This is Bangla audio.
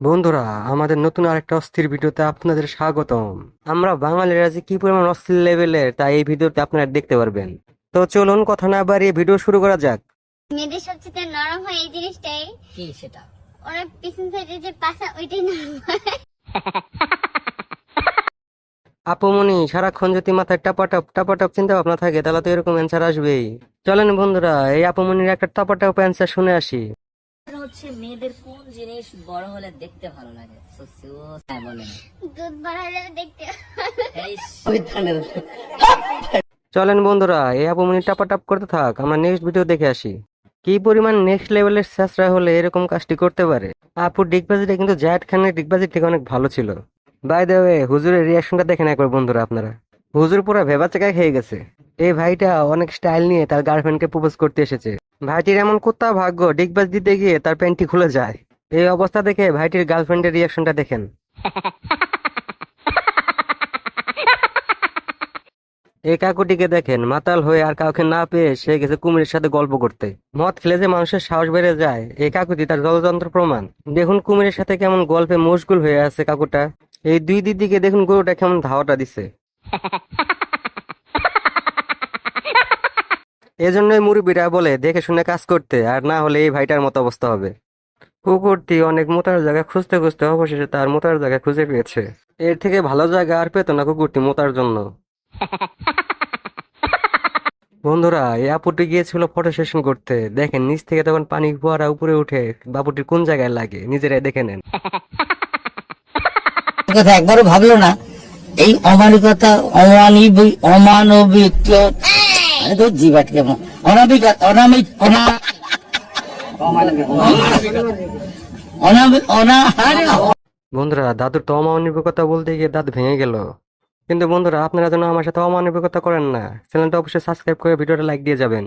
বন্ধুরা, আমাদের নতুন আরেকটা অস্থির ভিডিওতে আপনাদের স্বাগতম। আমরা বাঙালিরা যে কি পরিমাণ অস্থির লেভেলের তা এই ভিডিওতে আপনারা দেখতে পারবেন। তো চলুন কথা না বাড়িয়ে ভিডিও শুরু করা যাক। মেয়েদের সবচেয়ে নরম হয় এই জিনিসটাই। কি সেটা? ওরা পিছন সাইডে যে পাশা ওইটাই নরম হয়। আপুমনি, সারাক্ষণ যদি মাথায় টাপাটাপ চিন্তা ভাবনা থাকে তাহলে তো এরকম অ্যান্সার আসবেই। চলেন বন্ধুরা, এই আপুমনির একটা টাপাটাপ অ্যান্সার শুনে আসি। হচ্ছে মেয়েদের কোন জিনিস বড় হলে দেখতে ভালো লাগে? হ্যাঁ বলেন। দুধ বাড়ালে দেখতে এই শয়তানের। চলেন বন্ধুরা, এই আপুমনি টাপাটাপ করতে থাক, আমরা নেক্সট ভিডিও দেখে আসি। কি পরিমাণ নেক্সট লেভেলের স্যাসরা হলে এরকম কাজটি করতে পারে। আপুর ডিগবাজিটা কিন্তু জায়েদ খানের ডিগবাজির থেকে অনেক ভালো ছিল। বাই দ্য ওয়ে, হুজুরের রিয়াকশনটা দেখেন একবার বন্ধুরা আপনারা। হুজুর পুরো ভেবাচাকা খেয়ে গেছে। এই ভাইটা অনেক স্টাইল নিয়ে তার গার্লফ্রেন্ডকে প্রপোজ করতে এসেছে। ভাইটির এমন কুত্তা ভাগ্য, ডিগবাজ দিতে গিয়ে তার প্যান্টটি খুলে যায়। এই অবস্থা দেখে ভাইটির গার্লফ্রেন্ডের রিয়াকশনটা দেখেন। এই কাকুটিকে দেখেন, মাতাল হয়ে আর কাউকে না পেয়ে সে গেছে কুমিরের সাথে গল্প করতে। মদ খেলে যে মানুষের সাহস বেড়ে যায়, এই কাকুটি তার জলযন্ত্র প্রমাণ। দেখুন কুমিরের সাথে কেমন গল্পে মশগুল হয়ে আছে কাকুটা। এই দুই দিদিকে দেখুন গরুটা কেমন ধাওয়াটা দিছে। এজন্যই মুরব্বীরা বলে দেখে শুনে কাজ করতে, আর না হলে এই ভাইটার মতো অবস্থা হবে। কুকুরটি অনেক মোটার জায়গা খুঁজতে খুঁজতে অবশেষে তার মোটার জায়গা খুঁজে পেয়েছে। এর থেকে ভালো জায়গা আর পেত না কুকুরটি মোটার জন্য। বন্ধুরা, এই আপুটি গিয়েছিল ফটো সেশন করতে। দেখেন নিচ থেকে তখন পানি ফোয়ারা উপরে উঠে বাবুটির কোন জায়গায় লাগে, নিজেরাই দেখে নেন। কথা একবারও ভাবলো না এই অমানবিকতা, অমানবিক আরে তো জিবাট কেমন অনামিক অনামিক বন্ধুরা, দাদুর তো অমানবিকতা বলতে গিয়ে দাঁত ভেঙে গেল। কিন্তু বন্ধুরা, আপনারা যেন আমার সাথে অমানবিকতা করেন না। চ্যানেলটা অবশ্যই সাবস্ক্রাইব করে ভিডিওটা লাইক দিয়ে যাবেন।